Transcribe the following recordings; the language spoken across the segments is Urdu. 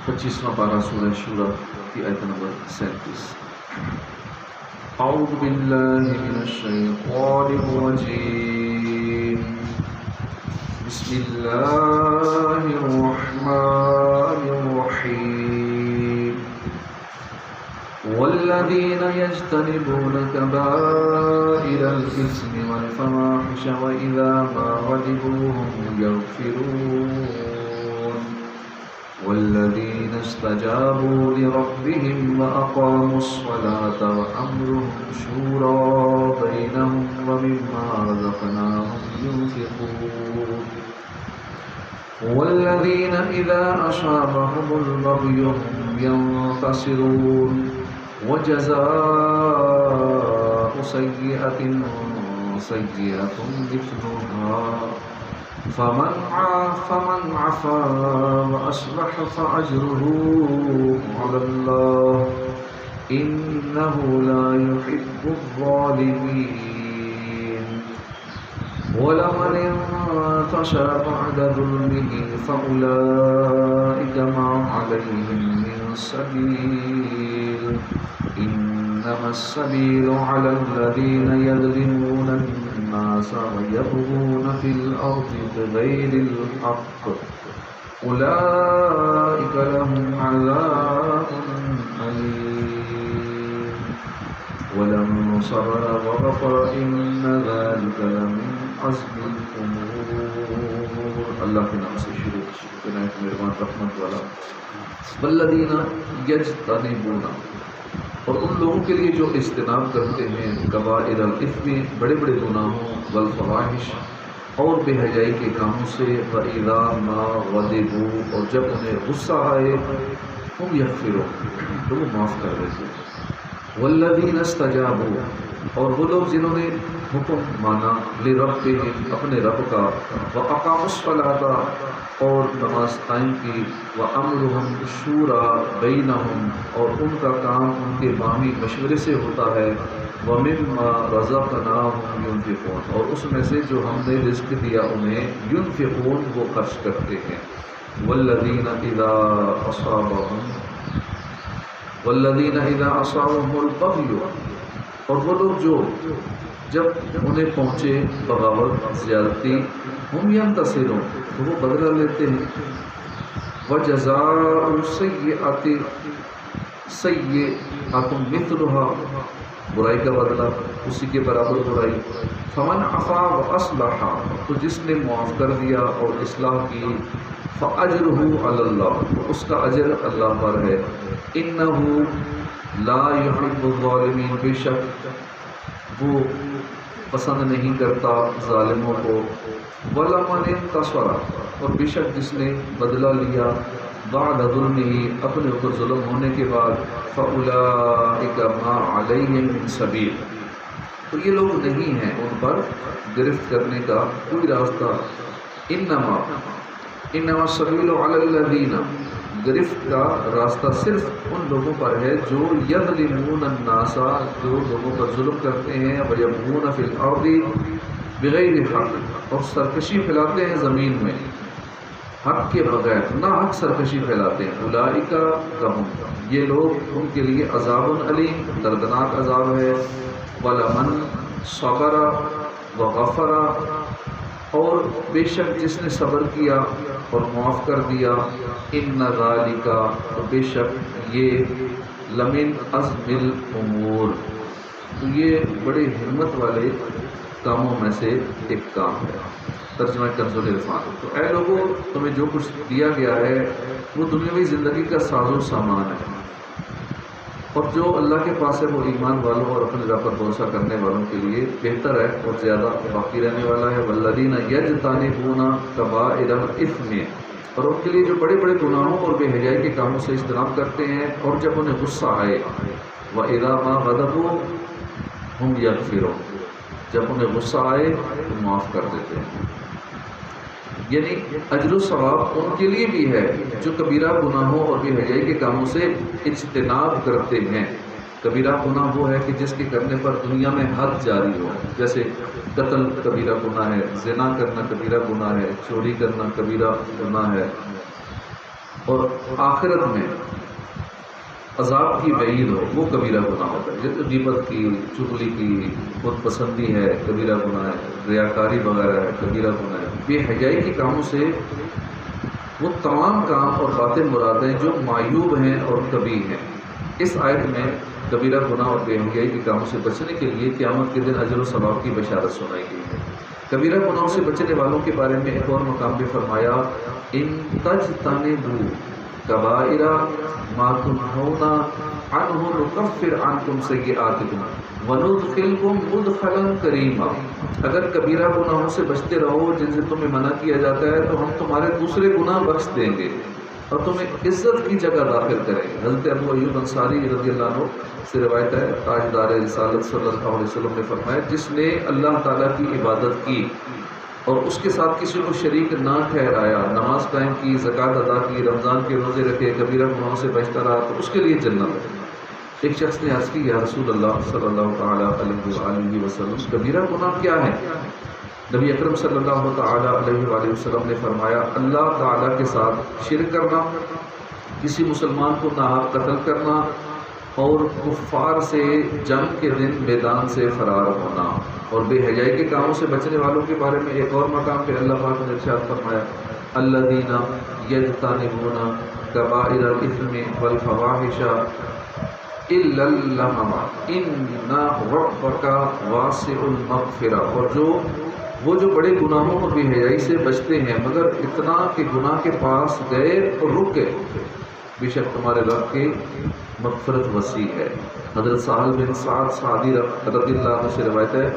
25واں پارہ سورہ شورى کی آیت نمبر 37. اعوذ باللہ من الشیطان الرجیم. بسم اللہ الرحمن الرحیم. والذین یجتنبون کبائر الاثم والفواحش وإذا ما غضبوا هم یغفرون. والذين استجابوا لربهم وأقاموا الصلاة وأمرهم شورى بينهم ومما رزقناهم ينفقون. والذين إذا أصابهم البغي هم ينتصرون. وجزاء سيئة سيئة مثلها فمن عفا وأصلح فأجره على الله إنه لا يحب الظالمين. ولمن انتصر بعد ظلمه فأولئك ما عليهم من سبيل إنما السبيل على الذين يظلمون الناس ويبغون في الأرض بغير الحق أولئك لهم عذاب أليم. ولمن صبر وغفر إن ذلك لمن عزم الأمور. اللہ کے نام سے شروع نہایت مہربان رحمت والا. والذین یجتنبون، اور ان لوگوں کے لیے جو اجتناب کرتے ہیں کبائر الاثم، بڑے بڑے گناہوں، والفواحش، اور بے حیائی کے کاموں سے، وَإِذَا مَا غَضِبُوا، اور جب انہیں غصہ آئے، ہم یغفرون، تو وہ معاف کر دیتے. والذین استجابوا، اور وہ لوگ جنہوں نے حکم مانا، لربہم، اپنے رب کا، وَأَقَامُوا الصَّلَاةَ، اور نماز قائم کی، وَأَمْرُهُمْ شُورَىٰ بَيْنَهُمْ، اور ان کا کام ان کے باہمی مشورے سے ہوتا ہے، وَمِمَّا رَزَقْنَاهُمْ يُنْفِقُونَ، اور اس میں سے جو ہم نے رزق دیا انہیں، يُنْفِقُونَ، وہ خرچ کرتے ہیں. وَالَّذِينَ إِذَا أَصَابَهُمُ الْبَغْيُ، اور وہ لوگ جو جب انہیں پہنچے بغاوت، زیادتی، ہم ینتصرون، تو وہ بدلہ لیتے ہیں. وجزاء سیئۃ سیئۃ مثلها، برائی کا بدلہ اسی کے برابر برائی. فمن عفا واصلح، تو جس نے معاف کر دیا اور اصلاح کی، فاجرہ علی اللہ، اس کا اجر اللہ پر ہے. انہ لا یحب الظالمین، بے شک وہ پسند نہیں کرتا ظالموں کو. وَلَمَنِ انتصر، اور بے شک جس نے بدلہ لیا، بعد ظلمہ، اپنے اوپر ظلم ہونے کے بعد، فَأُولَئِكَ مَا عَلَيْهِم مِّن سَبِيلٍ، تو یہ لوگ نہیں ہیں ان پر گرفت کرنے کا کوئی راستہ. انما السبیل علی الذین، گرفت کا راستہ صرف ان لوگوں پر ہے جو یظلمون الناس، جو لوگوں پر ظلم کرتے ہیں، ویبغون فی الارض بغیر حق، اور سرکشی پھیلاتے ہیں زمین میں حق کے بغیر، نہ حق سرکشی پھیلاتے ہیں. اولئک لہم، یہ لوگ ان کے لیے عذاب علیم، دردناک عذاب ہے. ولمن صبر وغفر، اور بے شک جس نے صبر کیا اور معاف کر دیا، ان ذالک، تو بے شک یہ لمن عزم الامور، تو یہ بڑے ہمت والے کاموں میں سے ایک کام ہے. ترجمہ کنز العرفان. تو اے لوگوں، تمہیں جو کچھ دیا گیا ہے وہ دنیاوی زندگی کا ساز و سامان ہے، اور جو اللہ کے پاس ہے وہ ایمان والوں اور اپنے رب پر بھروسہ کرنے والوں کے لیے بہتر ہے اور زیادہ باقی رہنے والا ہے. والذین یجتنبون کبائر الاثم، اور ان کے لیے جو بڑے بڑے گناہوں اور بے حیائی کے کاموں سے اجتناب کرتے ہیں، اور جب انہیں غصہ آئے، وَإِذَا مَا غَضِبُوا هُمْ يَغْفِرُونَ، جب انہیں غصہ آئے تو معاف کر دیتے ہیں. یعنی اجر و ثواب ان کے لیے بھی ہے جو کبیرہ گناہوں اور بے حیائی کے کاموں سے اجتناب کرتے ہیں. کبیرہ گناہ وہ ہے کہ جس کے کرنے پر دنیا میں حد جاری ہو، جیسے قتل کبیرہ گناہ ہے، زنا کرنا کبیرہ گناہ ہے، چوری کرنا کبیرہ گناہ ہے، اور آخرت میں عذاب کی وعید ہو، وہ کبیرہ گناہ ہوتا ہے۔ جیسے غیبت کی، چغلی کی، خود پسندی ہے کبیرہ گناہ ہے، ریاکاری وغیرہ ہے کبیرہ گناہ ہے۔ بے حیائی کے کاموں سے وہ تمام کام اور باتیں مراد ہیں جو معیوب ہیں اور کبیح ہیں۔ اس آیت میں کبیرہ گناہ اور بے حیائی کے کاموں سے بچنے کے لیے قیامت کے دن اجر و ثواب کی بشارت سنائی گئی ہے۔ کبیرہ گناہوں سے بچنے والوں کے بارے میں ایک اور مقام پہ فرمایا، ان تجتنبوا کبائر ما تنہون عنہ نکفر عنکم سیئاتکم وندخلکم مدخلا کریما۔ اگر کبیرہ گناہوں سے بچتے رہو جن سے تمہیں منع کیا جاتا ہے تو ہم تمہارے دوسرے گناہ بخش دیں گے اور تمہیں عزت کی جگہ داخل کریں گے۔ حضرت ابو ایوب انصاری رضی اللہ عنہ سے روایت ہے، تاجدار رسالت صلی اللہ علیہ وسلم نے فرمایا، جس نے اللہ تعالیٰ کی عبادت کی اور اس کے ساتھ کسی کو شریک نہ ٹھہرایا، نماز قائم کی، زکوٰۃ ادا کی، رمضان کے روزے رکھے، کبیرہ گناہوں سے بچتا رہا تو اس کے لیے جنت ہے۔ ایک شخص نے عرض کی، یا رسول اللہ صلی اللہ تعالیٰ علیہ وسلم، کبیرہ گناہ کیا ہے؟ نبی اکرم صلی اللہ تعالیٰ علیہ وآلہ وسلم نے فرمایا، اللہ تعالیٰ کے ساتھ شرک کرنا، کسی مسلمان کو ناحق قتل کرنا، اور کفار سے جنگ کے دن میدان سے فرار ہونا۔ اور بے حیائی کے کاموں سے بچنے والوں کے بارے میں ایک اور مقام پہ اللہ پاک نے ارشاد فرمایا، الذین یجتنبون کبائر الاثم والفواحش الا اللمم ان ربک واسع المغفرہ۔ اور وہ جو بڑے گناہوں اور بے حیائی سے بچتے ہیں مگر اتنا کہ گناہ کے پاس گئے اور رک گئے، بے شک تمہارے رب کی مغفرت وسیع ہے۔ حضرت سہل بن سعد سعدی رضی اللہ عنہ سے روایت ہے،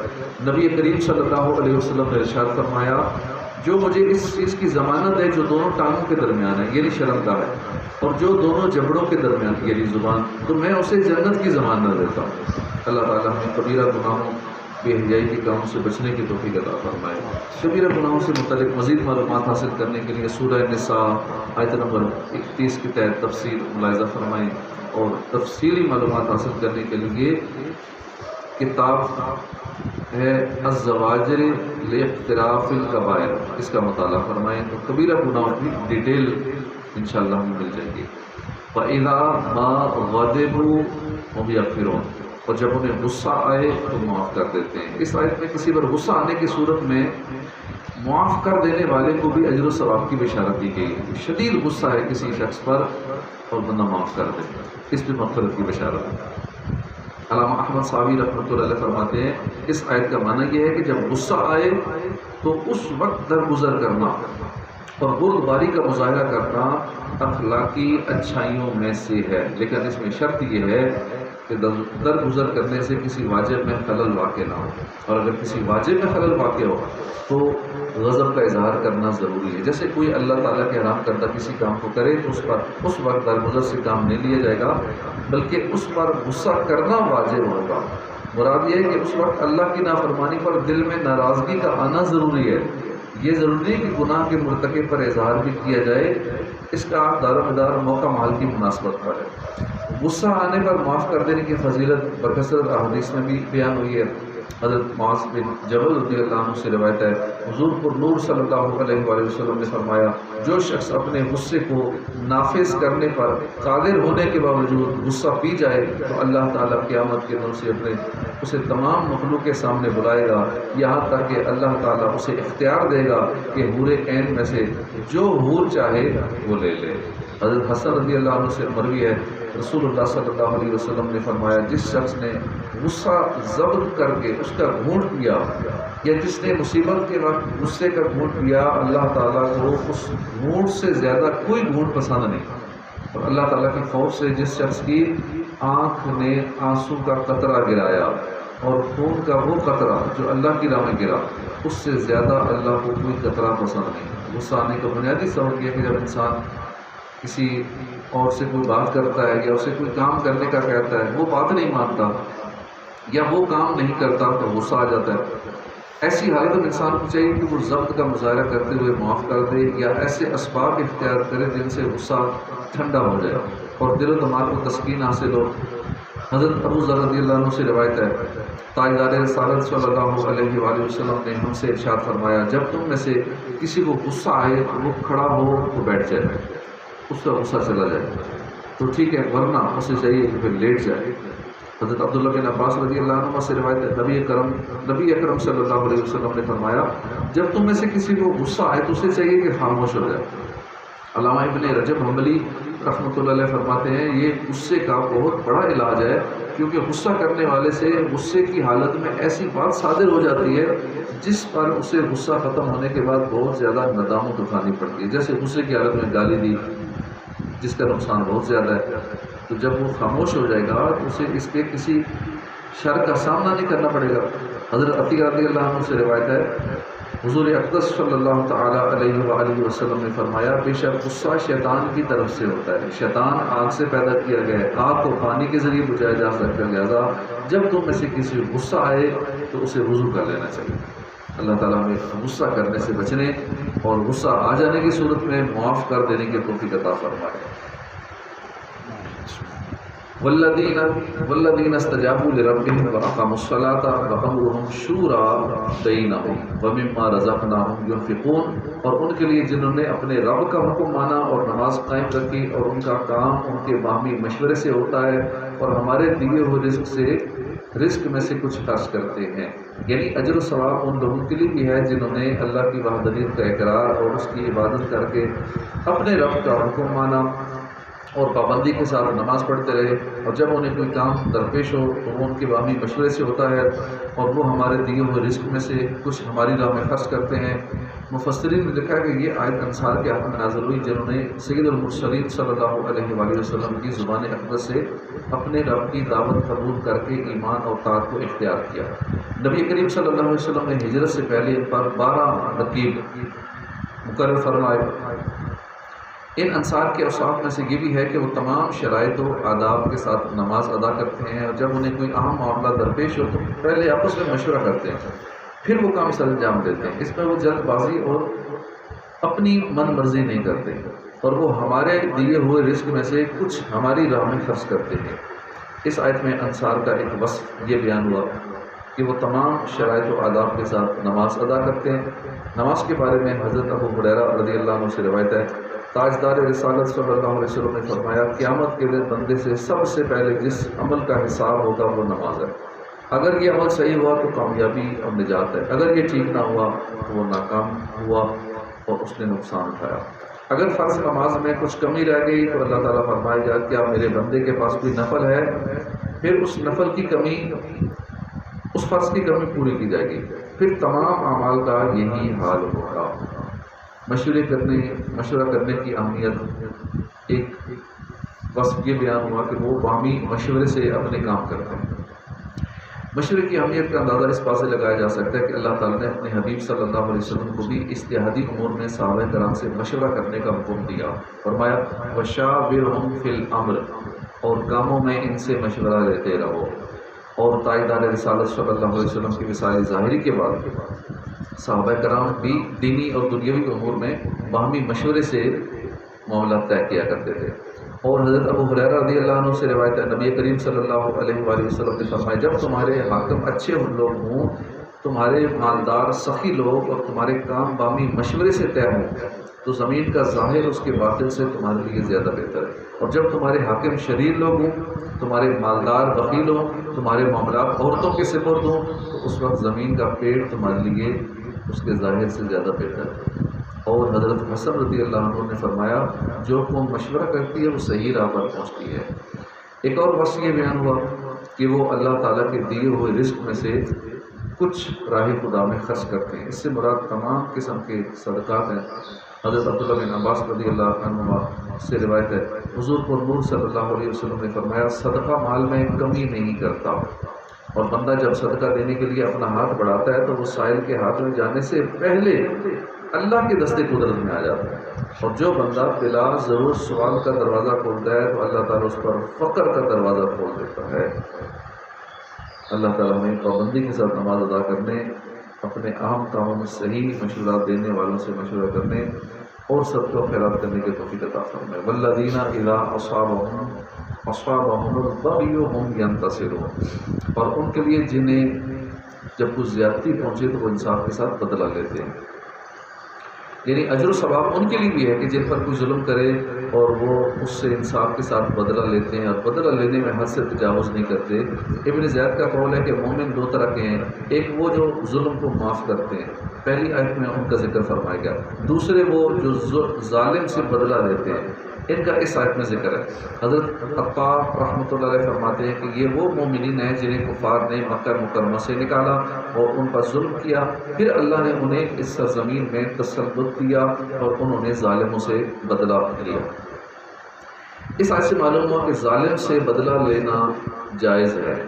نبی کریم صلی اللہ علیہ وسلم نے ارشاد فرمایا، جو مجھے اس چیز کی ضمانت ہے جو دونوں ٹانگوں کے درمیان ہے یعنی شرمگاہ ہے، اور جو دونوں جبڑوں کے درمیان یعنی زبان، تو میں اسے جنت کی ضمانت دیتا ہوں۔ اللہ تعالیٰ ہمیں کبیرہ گناہوں بے حیائی کے کاموں سے بچنے کی توفیق عطا فرمائے۔ کبیرہ گناہوں سے متعلق مزید معلومات حاصل کرنے کے لیے سورہ نساء آیت نمبر 31 کے تحت تفصیل ملاحظہ فرمائیں، اور تفصیلی معلومات حاصل کرنے کے لیے کتاب ہے الزواجر لاقتراف الکبائر، اس کا مطالعہ فرمائیں تو کبیرہ گناہوں کی ڈیٹیل انشاءاللہ ہمیں مل جائے گی۔ وَإِذَا مَا غَضِبُوا هُمْ يَغْفِرُونَ، اور جب انہیں غصہ آئے تو معاف کر دیتے ہیں۔ اس آیت میں کسی پر غصہ آنے کی صورت میں معاف کر دینے والے کو بھی اجر و ثواب کی بشارت دی گئی ہے۔ شدید غصہ ہے کسی شخص پر اور بندہ معاف کر دے، اس میں مغفرت کی بشارت ہے۔ علامہ احمد صاحبی رحمۃ اللہ علیہ فرماتے ہیں، اس آیت کا معنی یہ ہے کہ جب غصہ آئے تو اس وقت درگزر کرنا اور بردباری کا مظاہرہ کرنا اخلاقی اچھائیوں میں سے ہے، لیکن اس میں شرط یہ ہے کہ درگزر کرنے سے کسی واجب میں خلل واقع نہ ہو، اور اگر کسی واجب میں خلل واقع ہو تو غضب کا اظہار کرنا ضروری ہے۔ جیسے کوئی اللہ تعالیٰ کے حرام کردہ کسی کام کو کرے تو اس وقت درگزر سے کام نہیں لیا جائے گا، بلکہ اس پر غصہ کرنا واجب ہوگا۔ مراد یہ ہے کہ اس وقت اللہ کی نافرمانی پر دل میں ناراضگی کا آنا ضروری ہے۔ یہ ضروری ہے کہ گناہ کے مرتکب پر اظہار بھی کیا جائے، اس کا دار و مدار موقع محل کی مناسبت پر ہے۔ غصہ آنے پر معاف کر دینے کی فضیلت بکثرت احادیث میں بھی بیان ہوئی ہے۔ حضرت معاذ بن جبل رضی اللہ عنہ سے روایت ہے، حضور پر نور صلی اللہ علیہ وآلہ وسلم نے فرمایا، جو شخص اپنے غصے کو نافذ کرنے پر قادر ہونے کے باوجود غصہ پی جائے تو اللہ تعالیٰ قیامت کے دن سے اسے تمام مخلوق کے سامنے بلائے گا، یہاں تک کہ اللہ تعالیٰ اسے اختیار دے گا کہ حور عین میں سے جو حور چاہے وہ لے لے۔ حضرت حسن رضی اللہ عنہ سے مروی ہے، رسول اللہ صلی اللہ علیہ وسلم نے فرمایا، جس شخص نے غصہ ضبط کر کے اس کا گھونٹ پیا، یا جس نے مصیبت کے وقت غصے کا گھونٹ پیا، اللہ تعالیٰ کو اس گھونٹ سے زیادہ کوئی گھونٹ پسند نہیں۔ اور اللہ تعالیٰ کے خوف سے جس شخص کی آنکھ نے آنسو کا قطرہ گرایا اور خون کا وہ قطرہ جو اللہ کی راہ میں گرا، اس سے زیادہ اللہ کو کوئی قطرہ پسند نہیں۔ غصہ آنے کا بنیادی سبب یہ ہے کہ جب انسان کسی اور سے کوئی بات کرتا ہے یا اسے کوئی کام کرنے کا کہتا ہے، وہ بات نہیں مانتا یا وہ کام نہیں کرتا تو غصہ آ جاتا ہے۔ ایسی حالت میں انسان کو چاہیے کہ وہ ضبط کا مظاہرہ کرتے ہوئے معاف کر دے یا ایسے اسباب اختیار کرے جن سے غصہ ٹھنڈا ہو جائے اور دل و دماغ کو تسکین حاصل ہو۔ حضرت ابو ذر رضی اللہ عنہ سے روایت ہے، تاجدار رسالت صلی اللہ علیہ وآلہ وسلم نے ہم سے ارشاد فرمایا، جب تم میں سے کسی کو غصہ آئے تو وہ کھڑا ہو تو بیٹھ جائے، اس کا غصہ چلا جائے تو ٹھیک ہے، ورنہ اسے چاہیے کہ پھر لیٹ جائے۔ حضرت عبداللہ بن عباس رضی اللہ عنہ سے روایت ہے، نبی اکرم صلی اللہ علیہ وسلم نے فرمایا جب تم میں سے کسی کو غصہ آئے تو اسے چاہیے کہ خاموش ہو جائے۔ علامہ ابن رجب حنبلی رحمۃ اللہ علیہ فرماتے ہیں یہ غصے کا بہت بڑا علاج ہے، کیونکہ غصہ کرنے والے سے غصے کی حالت میں ایسی بات صادر ہو جاتی ہے جس پر اسے غصہ ختم ہونے کے بعد بہت زیادہ ندامت اٹھانی پڑتی ہے، جیسے غصے کی حالت میں گالی دی جس کا نقصان بہت زیادہ ہے۔ تو جب وہ خاموش ہو جائے گا تو اسے اس کے کسی شر کا سامنا نہیں کرنا پڑے گا۔ حضرت عتیق رضی اللہ عنہ سے روایت ہے حضور اقدس صلی اللہ تعالیٰ علیہ وآلہ وسلم نے فرمایا بے شک غصہ شیطان کی طرف سے ہوتا ہے، شیطان آگ سے پیدا کیا گیا ہے، آگ کو پانی کے ذریعے بجھایا جا سکتا ہے، لہٰذا جب تم میں سے کسی کو غصہ آئے تو اسے وضو کر لینا چاہیے۔ اللہ تعالیٰ ہمیں غصہ کرنے سے بچنے اور غصہ آ جانے کی صورت میں معاف کر دینے کی توفیق عطا فرمائے۔ والذین استجابوا لربهم واقاموا الصلاة وامرهم شورى بینہم ومما رزقناہم ينفقون، اور ان کے لیے جنہوں نے اپنے رب کا حکم مانا اور نماز قائم رکھی اور ان کا کام ان کے باہمی مشورے سے ہوتا ہے اور ہمارے دیے ہوئے رزق میں سے کچھ خرچ کرتے ہیں، یعنی اجر و ثواب ان لوگوں کے لیے بھی ہے جنہوں نے اللہ کی وحدانیت کا اقرار اور اس کی عبادت کر کے اپنے رب کا حکم مانا اور پابندی کے ساتھ نماز پڑھتے رہے، اور جب انہیں کوئی کام درپیش ہو تو وہ ان کے باہمی مشورے سے ہوتا ہے اور وہ ہمارے دیے ہوئے رزق میں سے کچھ ہماری راہ میں خرچ کرتے ہیں۔ مفسرین نے لکھا ہے کہ یہ آیت انصار کے حق میں نازل ہوئی جنہوں نے سید المرسلین صلی اللہ علیہ وآلہ وسلم کی زبان اقدس سے اپنے رب کی دعوت قبول کر کے ایمان اور طاعت کو اختیار کیا۔ نبی کریم صلی اللہ علیہ وسلم نے ہجرت سے پہلے ان پر 12 رقیب مقرر فرمائے۔ ان انصار کے اوصاف میں سے یہ بھی ہے کہ وہ تمام شرائط و آداب کے ساتھ نماز ادا کرتے ہیں، اور جب انہیں کوئی اہم معاملہ درپیش ہو تو پہلے آپس میں مشورہ کرتے ہیں پھر وہ کام سر انجام دیتے ہیں۔ اس میں وہ جلد بازی اور اپنی من مرضی نہیں کرتے، اور وہ ہمارے دیے ہوئے رزق میں سے کچھ ہماری راہ میں خرچ کرتے ہیں۔ اس آیت میں انصار کا ایک وصف یہ بیان ہوا کہ وہ تمام شرائط و آداب کے ساتھ نماز ادا کرتے ہیں۔ نماز کے بارے میں حضرت ابو ہریرہ رضی اللہ عنہ سے روایت ہے تاجدار رسالت صلی اللہ علیہ وسلم نے فرمایا قیامت کے دن بندے سے سب سے پہلے جس عمل کا حساب ہوگا وہ نماز ہے، اگر یہ عمل صحیح ہوا تو کامیابی اور نجات ہے، اگر یہ ٹھیک نہ ہوا تو وہ ناکام ہوا اور اس نے نقصان اٹھایا۔ اگر فرض نماز میں کچھ کمی رہ گئی تو اللہ تعالیٰ فرمائے گا کیا میرے بندے کے پاس کوئی نفل ہے، پھر اس نفل کی کمی، اس فرض کی کمی پوری کی جائے گی، پھر تمام اعمال کا یہی حال ہوگا۔ مشورہ کرنے کی اہمیت ایک وصف یہ بیان ہوا کہ وہ باہمی مشورے سے اپنے کام کرتے ہیں۔ مشورے کی اہمیت کا اندازہ اس بات سے لگایا جا سکتا ہے کہ اللہ تعالیٰ نے اپنے حبیب صلی اللہ علیہ وسلم کو بھی اجتہادی امور میں صحابہ کرام سے مشورہ کرنے کا حکم دیا، فرمایا وَشَاوِرْهُمْ فِي الْأَمْرِ، اور کاموں میں ان سے مشورہ لیتے رہو۔ اور تاجدار رسالت صلی اللہ علیہ وسلم کی وصال ظاہری کے بعد صحابہ کرام بھی دینی اور دنیاوی امور میں باہمی مشورے سے معاملات طے کیا کرتے تھے۔ اور حضرت ابو ہریرہ رضی اللہ عنہ سے روایت ہے نبی کریم صلی اللہ علیہ وآلہ وسلم نے فرمایا جب تمہارے حاکم اچھے لوگ ہوں، تمہارے مالدار سخی لوگ اور تمہارے کام باہمی مشورے سے طے ہوں تو زمین کا ظاہر اس کے باطن سے تمہارے لیے زیادہ بہتر ہے، اور جب تمہارے حاکم شریر لوگ ہوں، تمہارے مالدار بخیل ہوں، تمہارے معاملات عورتوں کے سپرد ہوں تو اس وقت زمین کا پیٹ تمہارے لیے اس کے ظاہر سے زیادہ بہتر ہے۔ اور حضرت حسن رضی اللہ عنہ نے فرمایا جو قوم مشورہ کرتی ہے وہ صحیح راہ پر پہنچتی ہے۔ ایک اور وصف یہ بیان ہوا کہ وہ اللہ تعالیٰ کے دیے ہوئے رزق میں سے کچھ راہ خدا میں خرچ کرتے ہیں، اس سے مراد تمام قسم کے صدقات ہیں۔ حضرت عبداللہ بن عباس رضی اللہ عنہ سے روایت ہے حضور پر نور صلی اللہ علیہ وسلم نے فرمایا صدقہ مال میں کمی نہیں کرتا، اور بندہ جب صدقہ دینے کے لیے اپنا ہاتھ بڑھاتا ہے تو وہ سائل کے ہاتھ میں جانے سے پہلے اللہ کے دستے قدرت میں آ جاتا ہے، اور جو بندہ بلا ضرور سوال کا دروازہ کھولتا ہے تو اللہ تعالیٰ اس پر فقر کا دروازہ کھول دیتا ہے۔ اللہ تعالیٰ ہمیں پابندی کے ساتھ نماز ادا کرنے، اپنے اہم کاموں میں صحیح مشورہ دینے والوں سے مشورہ کرنے اور صدقہ و خیرات کرنے کے توفیق عطا فرمائے۔ والذین اذا اصابهم البغی هم ینتصرون، اور ان کے لیے جنہیں جب کچھ زیادتی پہنچے تو وہ انصاف کے ساتھ بدلہ لیتے ہیں۔ یعنی اجر و ثواب ان کے لیے بھی ہے کہ جن پر کوئی ظلم کرے اور وہ اس سے انصاف کے ساتھ بدلہ لیتے ہیں اور بدلہ لینے میں حد سے تجاوز نہیں کرتے۔ ابن زید کا قول ہے کہ مومن دو طرح کے ہیں، ایک وہ جو ظلم کو معاف کرتے ہیں، پہلی آیت میں ان کا ذکر فرمایا گیا، دوسرے وہ جو ظالم سے بدلہ لیتے ہیں، ان کا اس آیت میں ذکر ہے۔ حضرت عطار رحمۃ اللہ علیہ فرماتے ہیں کہ یہ وہ مومنین ہیں جنہیں کفار نے مکہ مکرمہ سے نکالا اور ان پر ظلم کیا، پھر اللہ نے انہیں اس سرزمین میں تسلط دیا اور انہوں نے ظالموں سے بدلہ لیا۔ اس آیت سے معلوم ہوا کہ ظالم سے بدلہ لینا جائز ہے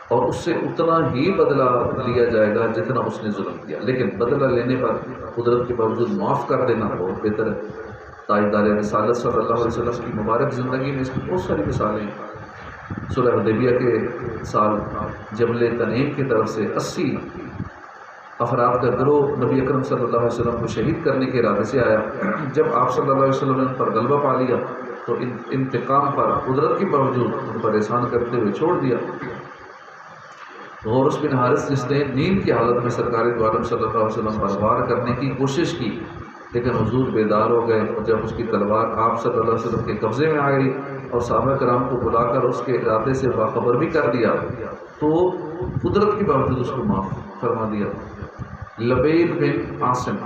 اور اس سے اتنا ہی بدلہ لیا جائے گا جتنا اس نے ظلم کیا، لیکن بدلہ لینے پر قدرت کے باوجود معاف کر دینا بہت بہتر ہے۔ تاجدار رسالت صلی اللہ علیہ وسلم کی مبارک زندگی میں اس کی بہت ساری مثالیں ہیں۔ صلح حدیبیہ کے سال جبل تنعیم کی طرف سے 80 افراد کا گروہ نبی اکرم صلی اللہ علیہ وسلم کو شہید کرنے کے ارادے سے آیا۔ جب آپ صلی اللہ علیہ وسلم نے ان پر غلبہ پا لیا تو انتقام پر قدرت کے باوجود ان پر احسان کرتے ہوئے چھوڑ دیا۔ غورس بن حارث جس نے نیند کی حالت میں سرکار دو عالم صلی اللہ علیہ وسلم پر وار کرنے کی کوشش کی، لیکن حضور بیدار ہو گئے اور جب اس کی تلوار آپ صلی اللہ علیہ وسلم کے قبضے میں آ گئی اور صحابہ کرام کو بلا کر اس کے ارادے سے باخبر بھی کر دیا تو قدرت کے باوجود اس کو معاف فرما دیا۔ لبید بن عاصم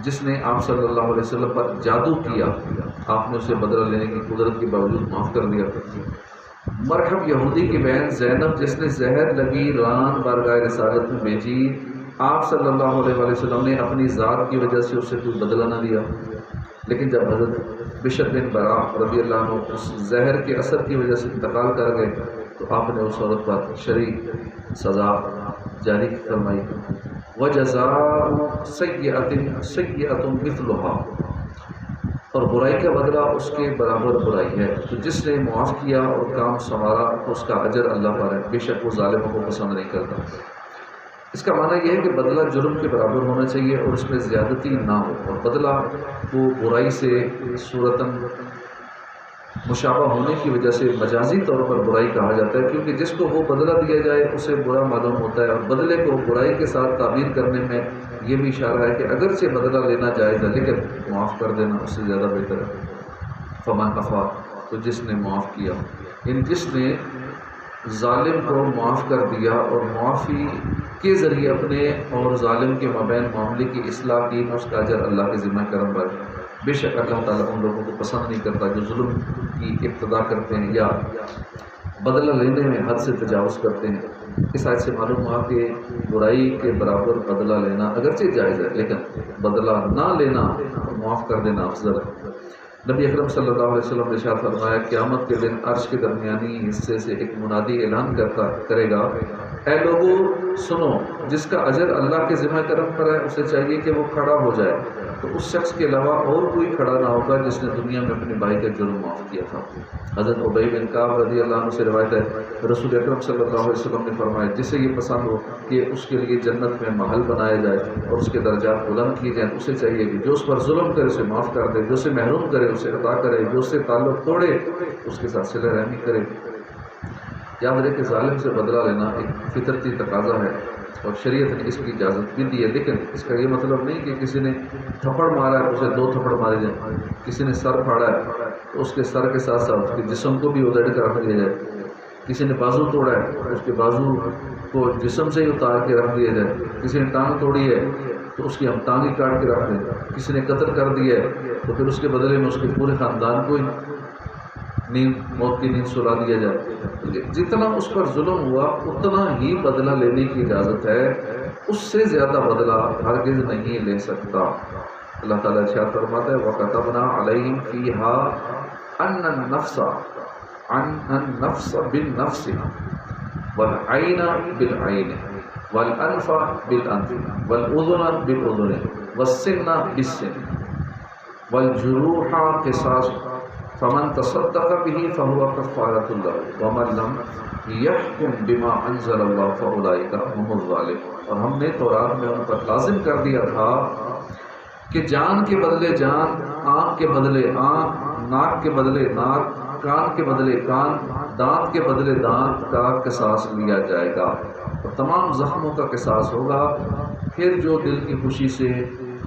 جس نے آپ صلی اللہ علیہ وسلم پر جادو کیا، آپ نے اسے بدلہ لینے کی قدرت کے باوجود معاف کر دیا۔ مرحب یہودی کی بہن زینب جس نے زہر لگی ران بارگاہ رسالت میں بھیجی، آپ صلی اللہ علیہ وسلم نے اپنی ذات کی وجہ سے اسے کوئی بدلہ نہ دیا، لیکن جب حضرت بشر بن برا رضی اللہ عنہ اس زہر کے اثر کی وجہ سے انتقال کر گئے تو آپ نے اس عورت پر شرعی سزا جاری فرمائی۔ وَجَزَاءُ سَيِّئَةٍ سَيِّئَةٌ مِثْلُهَا، اور برائی کا بدلہ اس کے برابر برائی ہے، تو جس نے معاف کیا اور کام سنوارا تو اس کا اجر اللہ پر ہے، بے شک وہ ظالموں کو پسند نہیں کرتا۔ اس کا معنی یہ ہے کہ بدلہ جرم کے برابر ہونا چاہیے اور اس میں زیادتی نہ ہو، اور بدلہ کو برائی سے صورتاً مشابہ ہونے کی وجہ سے مجازی طور پر برائی کہا جاتا ہے، کیونکہ جس کو وہ بدلہ دیا جائے اسے برا معلوم ہوتا ہے، اور بدلے کو برائی کے ساتھ تعبیر کرنے میں یہ بھی اشارہ ہے کہ اگرچہ بدلہ لینا جائز ہے لیکن معاف کر دینا اس سے زیادہ بہتر ہے۔ فمن عفا، تو جس نے معاف کیا، جس نے ظالم کو معاف کر دیا اور معافی کے ذریعے اپنے اور ظالم کے مابین معاملے کی اصلاح کی، اس کا اجر اللہ کے ذمہ کرم پر۔ بے شک اللہ تعالیٰ ان لوگوں کو پسند نہیں کرتا جو ظلم کی ابتدا کرتے ہیں یا بدلہ لینے میں حد سے تجاوز کرتے ہیں۔ اس آیت سے معلوم ہوا کہ برائی کے برابر بدلہ لینا اگرچہ جائز ہے لیکن بدلہ نہ لینا اور معاف کر دینا افضل ہے۔ نبی اکرم صلی اللہ علیہ وسلم نے ارشاد فرمایا، قیامت کے دن عرش کے درمیانی حصے سے ایک منادی اعلان کرے گا، اے لوگو سنو، جس کا اجر اللہ کے ذمہ کرم پر ہے اسے چاہیے کہ وہ کھڑا ہو جائے، تو اس شخص کے علاوہ اور کوئی کھڑا نہ ہوگا جس نے دنیا میں اپنے بھائی کا جرم معاف کیا تھا۔ حضرت ابی بن کعب رضی اللہ عنہ سے روایت ہے، رسول اکرم صلی اللہ علیہ وسلم نے فرمایا، جسے یہ پسند ہو کہ اس کے لیے جنت میں محل بنایا جائے اور اس کے درجات بلند کیے جائیں، اسے چاہیے کہ جو اس پر ظلم کرے اسے معاف کر دے، جو اسے محروم کرے اسے عطا کرے، جو اس سے تعلق توڑے اس کے ساتھ صلہ رحمی کرے۔ یاد رہے کہ ظالم سے بدلہ لینا ایک فطرتی تقاضا ہے اور شریعت نے اس کی اجازت بھی دی ہے، لیکن اس کا یہ مطلب نہیں کہ کسی نے تھپڑ مارا ہے اسے 2 تھپڑ مارے جائیں، کسی نے سر پھاڑا ہے تو اس کے سر کے ساتھ ساتھ اس کے جسم کو بھی ادھیڑ کر رکھ دیا جائے، کسی نے بازو توڑا ہے تو اس کے بازو کو جسم سے ہی اتار کے رکھ دیا جائے، کسی نے ٹانگ توڑی ہے تو اس کی ہم ٹانگ ہی کاٹ کے رکھ دیں، کسی نے قتل کر دیا ہے تو پھر اس کے بدلے میں اس کے پورے خاندان کو موت کی نیند سلا دیا جائے۔ جتنا اس پر ظلم ہوا اتنا ہی بدلہ لینے کی اجازت ہے، اس سے زیادہ بدلہ ہرگز نہیں لے سکتا۔ اللہ تعالیٰ ارشاد فرماتا ہے، وَكَتَبْنَا عَلَيْهِمْ فِيهَا أَنَّ النَّفْسَ بِالنَّفْسِ وَالْعَيْنَ بِالْعَيْنِ وَالْأَنْفَ بِالْأَنْفِ وَالْأُذُنَ بِالْأُذُنِ وَالسِّنَّ بِالسِّنِّ وَالْجُرُوحَ قِصَاصٌ فمن تصدق به فهو كفارة له ومن لم يحكم بما انزل الله فاولئك هم الظالمون۔ اور ہم نے تورات میں ان پر لازم کر دیا تھا کہ جان کے بدلے جان، آنکھ کے بدلے آنکھ، ناک کے بدلے ناک، کان کے بدلے کان، دانت کے بدلے دانت کا قصاص لیا جائے گا اور تمام زخموں کا قصاص ہوگا۔ پھر جو دل کی خوشی سے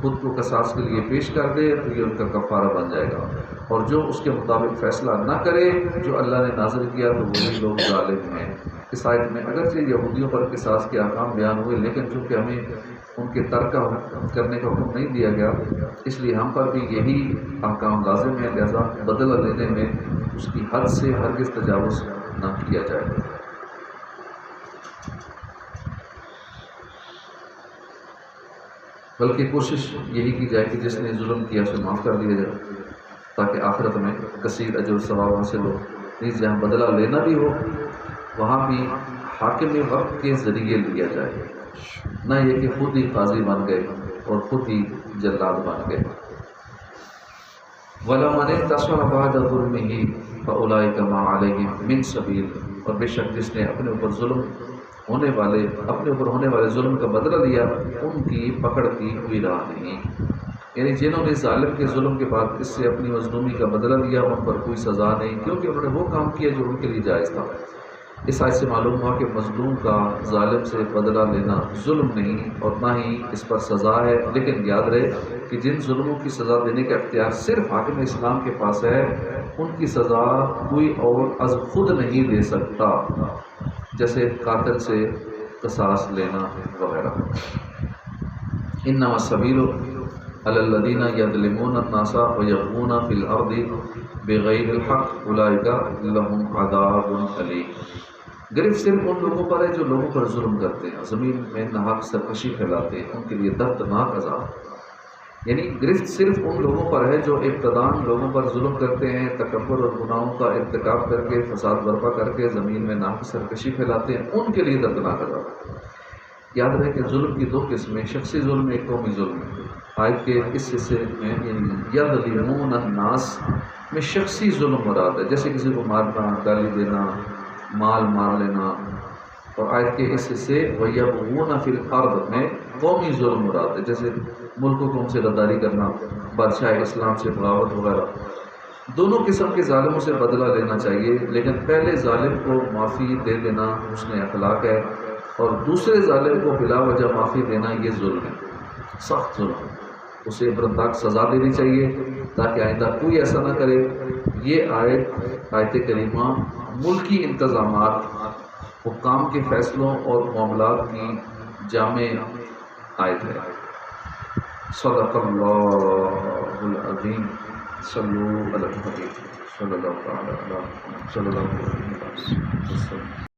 خود کو قصاص کے لیے پیش کر دے تو یہ ان کا کفارہ بن جائے گا، اور جو اس کے مطابق فیصلہ نہ کرے جو اللہ نے نازل کیا تو وہی لوگ ظالم ہیں۔ اس آیت میں اگرچہ یہودیوں پر قصاص کے احکام بیان ہوئے، لیکن چونکہ ہمیں ان کے ترک کرنے کا حکم نہیں دیا گیا، اس لیے ہم پر بھی یہی احکام لازم ہے، لہذا بدلہ لینے میں اس کی حد سے ہرگز تجاوز نہ کیا جائے۔ بلکہ کوشش یہی کی جائے کہ جس نے ظلم کیا اسے معاف کر دیا جائے تاکہ آخرت میں کثیر اجر و ثواب حاصل ہو۔ نیز جہاں بدلہ لینا بھی ہو وہاں بھی حاکم وقت کے ذریعے لیا جائے، نہ یہ کہ خود ہی قاضی بن گئے اور خود ہی جلاد بن گئے۔ وَلَمَنِ انتَصَرَ بَعْدَ ظُلْمِهِ فَأُولَٰئِكَ مَا عَلَيْهِم مِّن سَبِيلٍ، اور بے شک جس نے اپنے اوپر ہونے والے ظلم کا بدلہ لیا ان کی پکڑ کی کوئی راہ نہیں، یعنی جنہوں نے ظالم کے ظلم کے بعد اس سے اپنی مظلومی کا بدلہ لیا ان پر کوئی سزا نہیں، کیونکہ انہوں نے وہ کام کیا جو ان کے لیے جائز تھا۔ اس آیت سے معلوم ہوا کہ مظلوم کا ظالم سے بدلہ لینا ظلم نہیں اور نہ ہی اس پر سزا ہے، لیکن یاد رہے کہ جن ظلموں کی سزا دینے کا اختیار صرف حاکم اسلام کے پاس ہے ان کی سزا کوئی اور از خود نہیں دے سکتا، جیسے قاتل سے قصاص لینا وغیرہ۔ انما السبیل علی الذین یظلمون الناس ویبغون فی الارض بغیر الحق اولئک لهم عذاب الیم۔ گرفت صرف ان لوگوں پر ہے جو لوگوں پر ظلم کرتے ہیں، زمین میں ناحق سرکشی پھیلاتے ہیں، ان کے لیے دردناک عذاب۔ یعنی گرفت صرف ان لوگوں پر ہے جو ابتداً لوگوں پر ظلم کرتے ہیں، تکبر اور گناہوں کا ارتکاب کر کے فساد برپا کر کے زمین میں ناحق سرکشی پھیلاتے ہیں، ان کے لیے دردناک عذاب۔ یاد رہے کہ ظلم کی دو قسمیں، شخصی ظلم ایک قومی ظلم ہے۔ آیت کے اس حصے میں یعنی یظلمون الناس میں شخصی ظلم مراد ہے، جیسے کسی کو مارنا، گالی دینا، مال مار لینا، اور آیت کے اس حصے وَيَبْغُونَ فِي الْأَرْضِ میں قومی ظلم مراد ہے، جیسے ملک و قوم سے غداری کرنا، بادشاہ اسلام سے بغاوت وغیرہ۔ دونوں قسم کے ظالموں سے بدلہ لینا چاہیے، لیکن پہلے ظالم کو معافی دے دینا حسن اخلاق ہے، اور دوسرے ظالم کو بلا وجہ معافی دینا یہ ظلم ہے، سخت ظلم۔ اسے عبرتناک سزا دینی چاہیے تاکہ آئندہ کوئی ایسا نہ کرے۔ یہ آیت کریمہ ملکی انتظامات، حکام کے فیصلوں اور معاملات کی جامع آیت ہے۔ صدق اللہ العظیم۔ صلو علی الحبیب صلی اللہ علیہ وسلم۔